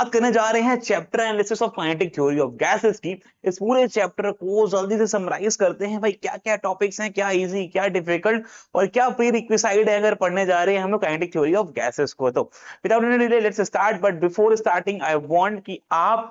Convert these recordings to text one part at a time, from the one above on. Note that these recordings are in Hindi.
बात करने जा रहे हैं chapter analysis of kinetic theory of gases की। इस पूरे चैप्टर को जल्दी से समराइज करते हैं भाई, क्या क्या टॉपिक्स हैं, क्या इजी क्या डिफिकल्ट और क्या प्री रिक्विसाइड है अगर पढ़ने जा रहे हैं हम लोग काइनेटिक थ्योरी ऑफ गैसेस को। तो without any delay let's start, but before starting I want कि आप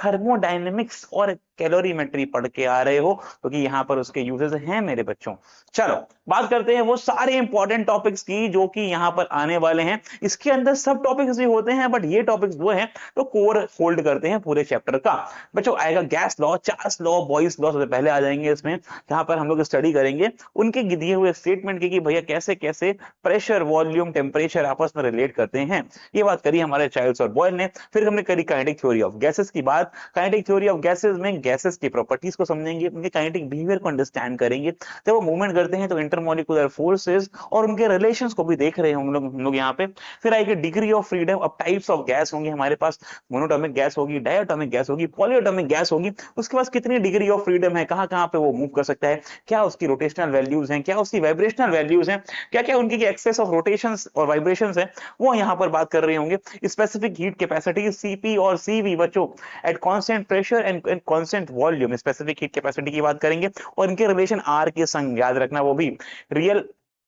थर्मोडायनेमिक्स और कैलोरीमेट्री पढ़ के आ रहे हो, क्योंकि यहाँ पर उसके यूजेस हैं मेरे बच्चों। चलो बात करते हैं वो सारे इंपॉर्टेंट टॉपिक्स की जो कि यहाँ पर आने वाले हैं। इसके अंदर सब टॉपिक्स भी होते हैं, बट ये टॉपिक्स वो हैं तो कोर होल्ड करते हैं पूरे चैप्टर का। बच्चों आएगा gas law, Charles law, Boyle's law सबसे पहले आ जाएंगे इसमें, जहां पर हम लोग स्टडी करेंगे उनके दिए हुए स्टेटमेंट की कि भैया कैसे कैसे प्रेशर, वॉल्यूम, टेम्परेचर आपस में रिलेट करते हैं। ये बात करी हमारे चार्ल्स और बॉयल ने। फिर हमने करी काइनेटिक थ्योरी ऑफ गैसेस की बात। काइनेटिक थ्योरी ऑफ गैसेस में गैसेस की प्रॉपर्टीज को समझेंगे, उनके काइनेटिक बिहेवियर को अंडरस्टैंड करेंगे। जब वो मूवमेंट करते हैं तो इंटरमॉलिक्यूलर फोर्सेस और उनके रिलेशंस को भी देख रहे हैं हम लोग यहाँ पे। फिर आएगी डिग्री ऑफ फ्रीडम। अब टाइप्स ऑफ गैस होंगे हमारे पास, मोनोटॉमिक गैस होगी, डायटोमिक गैस होगी, पॉलीएटॉमिक गैस होगी। उसके पास कितनी डिग्री ऑफ फ्रीडम है, कहां कहां पे वो मूव कर सकता है, क्या उसकी रोटेशनल वैल्यूज हैं, क्या उसकी वाइब्रेशनल वैल्यूज हैं, क्या क्या उनकी एक्सेस ऑफ रोटेशंस और वाइब्रेशंस है, वो यहाँ पर बात कर रहे होंगे। स्पेसिफिक हीट कैपेसिटी सीपी और सीवी बच्चों at constant pressure and constant volume, specific heat capacity की बात करेंगे और इनके रिलेशन आर के संग याद रखना, वो भी रियल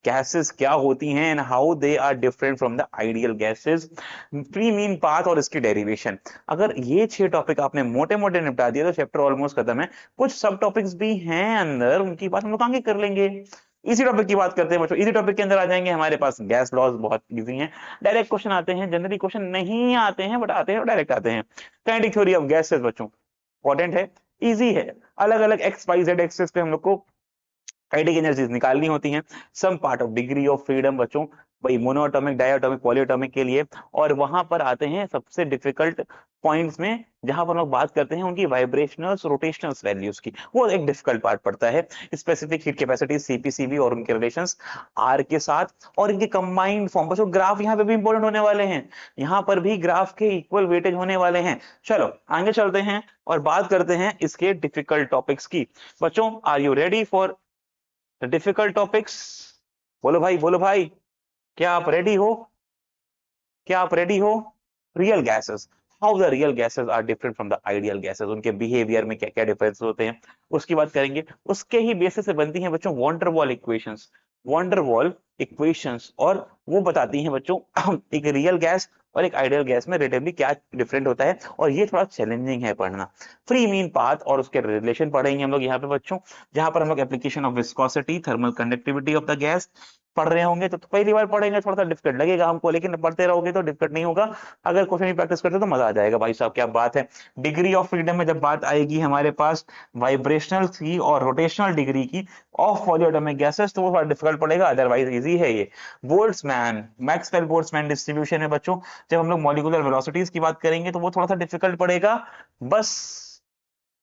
गैसेस क्या होती हैं and how they are different from the ideal gases, free mean path और इसकी डेरिवेशन। अगर ये 6 टॉपिक आपने मोटे मोटे निपटा दिया तो चैप्टर ऑलमोस्ट खत्म है। कुछ सब टॉपिक्स भी हैं अंदर, उनकी बात हम लोग आगे कर लेंगे। इसी टॉपिक की बात करते हैं बच्चों। इसी टॉपिक के अंदर आ जाएंगे हमारे पास गैस लॉज, बहुत इजी हैं। डायरेक्ट क्वेश्चन आते हैं, जनरली क्वेश्चन नहीं आते हैं बट आते हैं और डायरेक्ट आते हैं। काइनेटिक थ्योरी ऑफ गैसेस बच्चों इंपॉर्टेंट है, इजी है। अलग अलग एक्स वाई जेड एक्सेस पे हम लोग को काइनेटिक एनर्जीज निकालनी होती हैं। Some part of degree of freedom बच्चों, भाई मोनोएटॉमिक, डायटोमिक, पॉलीएटॉमिक के लिए। और वहां पर आते हैं सबसे डिफिकल्ट पॉइंट्स में, जहां पर लोग बात करते हैं उनकी वाइब्रेशनल्स, रोटेशनल्स वैल्यूज की। वो एक डिफिकल्ट पार्ट पड़ता है। स्पेसिफिक हीट कैपेसिटी सीपीसीबी और उनके रिलेशंस आर के साथ और इनके कंबाइंड फॉर्म। बच्चों ग्राफ यहाँ पे भी इंपॉर्टेंट होने वाले हैं, यहाँ पर भी ग्राफ के इक्वल वेटेज होने वाले हैं। चलो आगे चलते हैं और बात करते हैं इसके डिफिकल्ट टॉपिक्स की। बच्चों are you ready for the difficult topics? बोलो भाई, बोलो भाई, क्या आप रेडी हो? क्या आप रेडी हो? Real gases, how the real gases are different from the ideal gases, उनके बिहेवियर में क्या क्या डिफरेंस होते हैं उसकी बात करेंगे। उसके ही बेसिस से बनती हैं बच्चों वॉन्डरवॉल इक्वेशंस। वॉन्डरवॉल इक्वेशंस और वो बताती हैं बच्चों एक रियल गैस और एक आइडियल गैस में रिलेटिवली क्या डिफरेंट होता है, और ये थोड़ा चैलेंजिंग है पढ़ना। फ्री मीन पाथ और उसके रिलेशन पढ़ेंगे हम लोग यहाँ पे बच्चों, जहां पर हम लोग application of viscosity, thermal conductivity of the gas पढ़ रहे होंगे। तो पहली बार पढ़ेंगे थोड़ा सा डिफिकल्ट लगेगा हमको, लेकिन पढ़ते रहोगे तो डिफिकल्ट नहीं होगा। अगर क्वेश्चन भी प्रैक्टिस करते तो मजा आ जाएगा। भाई साहब क्या बात है। डिग्री ऑफ फ्रीडम में जब बात आएगी हमारे पास वाइब्रेशनल की और रोटेशनल डिग्री की ऑफ पॉलीएटॉमिक गैसेस, तो वो थोड़ा डिफिकल्ट पड़ेगा, अदरवाइज इजी है ये। बोल्ट्जमैन, मैक्सवेल बोल्ट्जमैन डिस्ट्रीब्यूशन है बच्चों। जब हम लोग मॉलिक्यूलर वेलोसिटीज की बात करेंगे तो वो थोड़ा सा डिफिकल्ट पड़ेगा, बस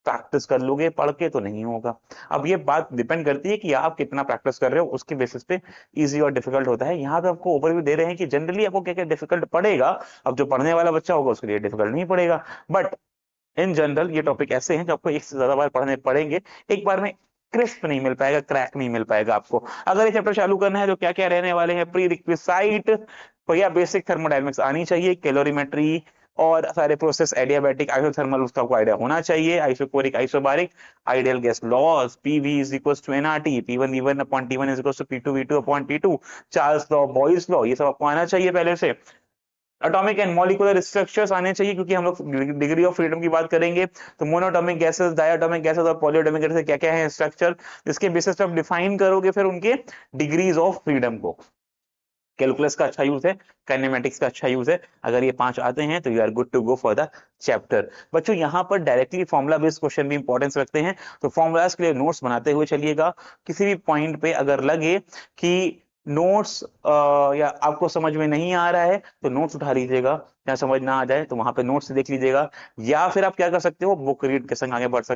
प्रैक्टिस कर लोगे, पढ़ के तो नहीं होगा। अब ये बात डिपेंड करती है कि आप कितना प्रैक्टिस कर रहे हो, उसके बेसिस पे इजी और डिफिकल्ट होता है। यहाँ पे आपको ओवरव्यू दे रहे हैं कि जनरली आपको क्या क्या डिफिकल्ट पड़ेगा। अब जो पढ़ने वाला बच्चा होगा उसके लिए डिफिकल्ट नहीं पड़ेगा, बट इन जनरल ये टॉपिक ऐसे हैं जो आपको एक से ज्यादा बार पढ़ने पड़ेंगे, एक बार में क्रिस्प नहीं मिल पाएगा, क्रैक नहीं मिल पाएगा आपको। अगर ये चैप्टर चालू करना है तो क्या क्या रहने वाले हैं प्री रिक्विसाइट, भैया बेसिक थर्मोडायनेमिक्स आनी चाहिए, कैलोरीमेट्री और सारे प्रोसेस, एडियाबैटिक, आइसोथर्मल, उसका आपको आइडिया होना चाहिए, isochoric, isobaric, ideal gas laws, PV is equals to NRT, P1V1 upon T1 is equals to P2V2 upon T2, Charles law, Boyle's law, ये सब आपको आना चाहिए पहले से। एटॉमिक एंड मॉलिक्यूलर स्ट्रक्चर्स आने चाहिए, क्योंकि हम लोग डिग्री ऑफ फ्रीडम की बात करेंगे तो मोनोटॉमिक गैसेस, डायटोमिक गैसेस और पॉलीएटॉमिक गैसेस क्या क्या है स्ट्रक्चर, जिसके बेसिस पे आप डिफाइन करोगे फिर उनके डिग्रीज ऑफ फ्रीडम को। कैलकुलस का अच्छा यूज है, काइनेमेटिक्स का अच्छा यूज है। अगर ये 5 आते हैं तो you are good to go for the chapter. बच्चों यहाँ पर डायरेक्टली फॉर्मुला बेस्ड क्वेश्चन भी इंपॉर्टेंस रखते हैं, तो फॉर्मुलाज के लिए नोट्स बनाते हुए चलिएगा। किसी भी पॉइंट पे अगर लगे कि नोट्स या आपको समझ में नहीं आ रहा है तो नोट्स उठा लीजिएगा, या समझ ना आ जाए तो वहां पे नोट्स देख लीजिएगा, या फिर आप क्या कर सकते हो बुक रीड के संग आगे बढ़ सकते